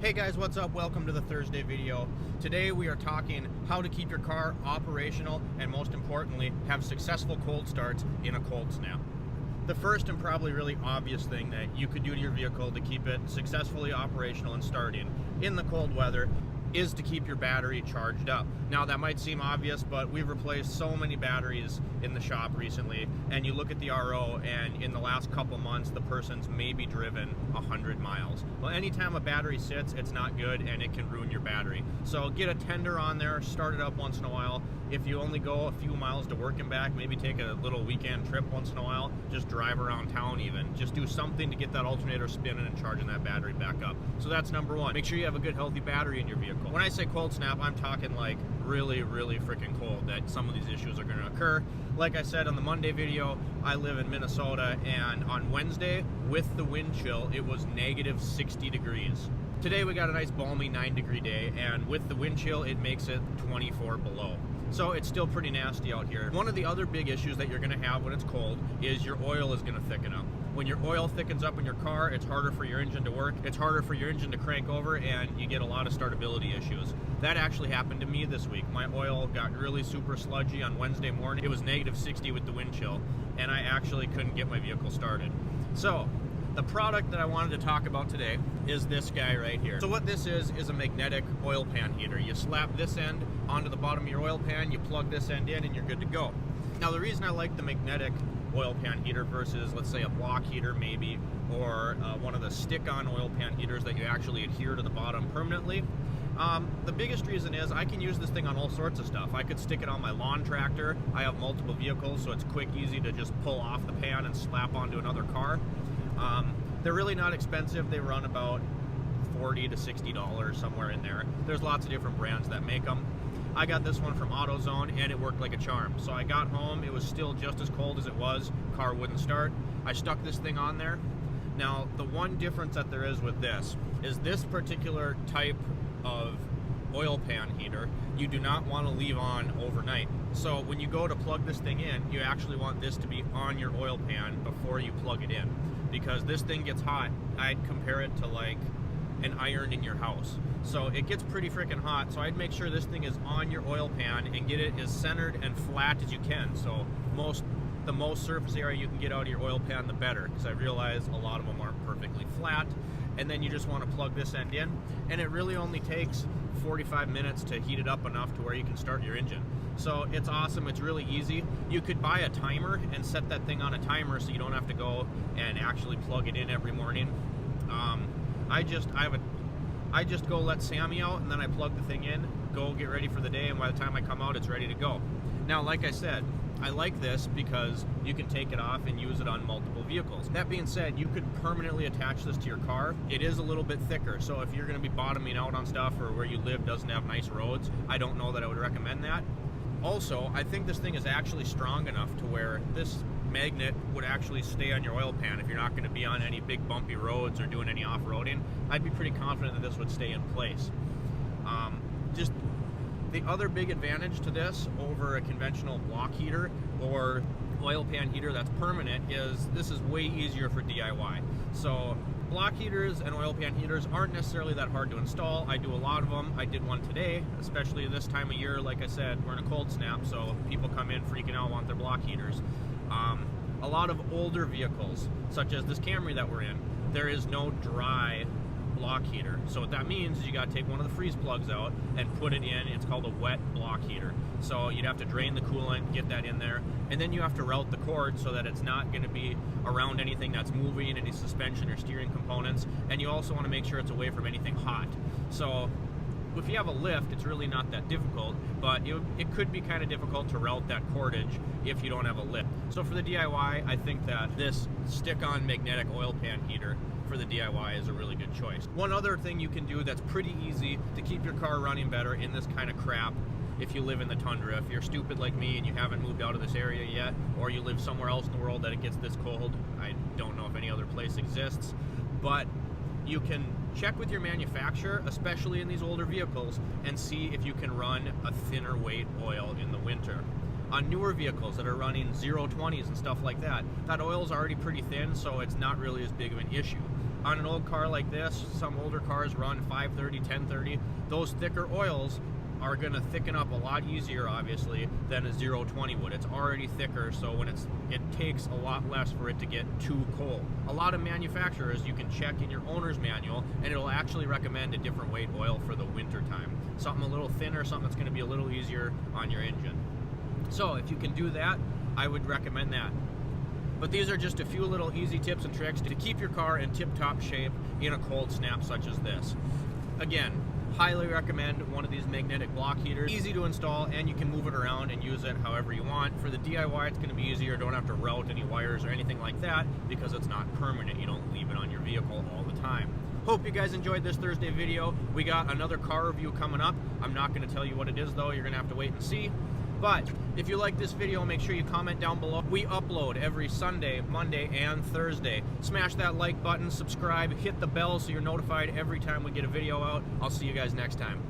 Hey guys, what's up? Welcome to the Thursday video. Today we are talking how to keep your car operational and most importantly, have successful cold starts in a cold snap. The first and probably really obvious thing that you could do to your vehicle to keep it successfully operational and starting in the cold weather is to keep your battery charged up. Now that might seem obvious, but we've replaced so many batteries in the shop recently, and you look at the RO and in the last couple months the person's maybe driven 100 miles. Well, anytime a battery sits, it's not good and it can ruin your battery. So get a tender on there, start it up once in a while. If you only go a few miles to work and back, maybe take a little weekend trip once in a while, just drive around town even. Just do something to get that alternator spinning and charging that battery back up. So that's number one. Make sure you have a good healthy battery in your vehicle. When I say cold snap, I'm talking like really freaking cold, that some of these issues are going to occur. Like I said on the Monday video, I live in Minnesota, and on Wednesday with the wind chill it was negative 60 degrees. Today we got a nice balmy 9-degree day, and with the wind chill it makes it 24 below. So it's still pretty nasty out here. One of the other big issues that you're going to have when it's cold is your oil is going to thicken up. When your oil thickens up in your car, it's harder for your engine to work, it's harder for your engine to crank over, and you get a lot of startability issues. That actually happened to me this week. My oil got really super sludgy on Wednesday morning. It was negative 60 with the wind chill, and I actually couldn't get my vehicle started. So the product that I wanted to talk about today is this guy right here. So what this is a magnetic oil pan heater. You slap this end onto the bottom of your oil pan, you plug this end in, and you're good to go. Now the reason I like the magnetic oil pan heater versus, let's say, a block heater maybe, or one of the stick-on oil pan heaters that you actually adhere to the bottom permanently, the biggest reason is I can use this thing on all sorts of stuff. I could stick it on my lawn tractor. I have multiple vehicles, so it's quick, easy to just pull off the pan and slap onto another car. They're really not expensive. They run about $40 to $60, somewhere in there. There's lots of different brands that make them. I got this one from AutoZone and it worked like a charm. So I got home, it was still just as cold as it was, car wouldn't start. I stuck this thing on there. Now the one difference that there is with this is this particular type of oil pan heater you do not want to leave on overnight. So when you go to plug this thing in, you actually want this to be on your oil pan before you plug it in, because this thing gets hot. I'd compare it to like an iron in your house. So it gets pretty freaking hot, so I'd make sure this thing is on your oil pan and get it as centered and flat as you can. So the most surface area you can get out of your oil pan, the better, because I realize a lot of them aren't perfectly flat. And then you just want to plug this end in, and it really only takes 45 minutes to heat it up enough to where you can start your engine. So it's awesome, it's really easy. You could buy a timer and set that thing on a timer so you don't have to go and actually plug it in every morning. I just go let Sammy out, and then I plug the thing in, go get ready for the day, and by the time I come out it's ready to go. Now like I said, I like this because you can take it off and use it on multiple vehicles. That being said, you could permanently attach this to your car. It is a little bit thicker, so if you're going to be bottoming out on stuff or where you live doesn't have nice roads, I don't know that I would recommend that. Also, I think this thing is actually strong enough to where this magnet would actually stay on your oil pan if you're not going to be on any big bumpy roads or doing any off-roading. I'd be pretty confident that this would stay in place. Just the other big advantage to this over a conventional block heater or oil pan heater that's permanent is this is way easier for DIY. So block heaters and oil pan heaters aren't necessarily that hard to install. I do a lot of them. I did one today, especially this time of year. Like I said, we're in a cold snap, so people come in freaking out, want their block heaters. A lot of older vehicles, such as this Camry that we're in, there is no dry block heater. So what that means is you got to take one of the freeze plugs out and put it in. It's called a wet block heater. So you'd have to drain the coolant, get that in there, and then you have to route the cord so that it's not going to be around anything that's moving, any suspension or steering components, and you also want to make sure it's away from anything hot. So if you have a lift, it's really not that difficult, but it could be kind of difficult to route that cordage if you don't have a lift. So for the DIY, I think that this stick-on magnetic oil pan heater for the DIY is a really good choice. One other thing you can do that's pretty easy to keep your car running better in this kind of crap, if you live in the tundra, if you're stupid like me and you haven't moved out of this area yet, or you live somewhere else in the world that it gets this cold, I don't know if any other place exists, but you can check with your manufacturer, especially in these older vehicles, and see if you can run a thinner weight oil in the winter. On newer vehicles that are running 020s and stuff like that, that oil is already pretty thin, so it's not really as big of an issue. on an old car like this, some older cars run 530, 1030. Those thicker oils are going to thicken up a lot easier, obviously, than a 020 would. It's already thicker, so when it takes a lot less for it to get too cold. A lot of manufacturers, you can check in your owner's manual, and it'll actually recommend a different weight oil for the winter time. Something a little thinner, something that's going to be a little easier on your engine. So if you can do that, I would recommend that. But these are just a few little easy tips and tricks to keep your car in tip-top shape in a cold snap such as this. Again, highly recommend one of these magnetic block heaters. Easy to install, and you can move it around and use it however you want. For the DIY, it's going to be easier. Don't have to route any wires or anything like that because it's not permanent. You don't leave it on your vehicle all the time. Hope you guys enjoyed this Thursday video. We got another car review coming up. I'm not going to tell you what it is, though. You're going to have to wait and see. But if you like this video, make sure you comment down below. We upload every Sunday, Monday, and Thursday. Smash that like button, subscribe, hit the bell so you're notified every time we get a video out. I'll see you guys next time.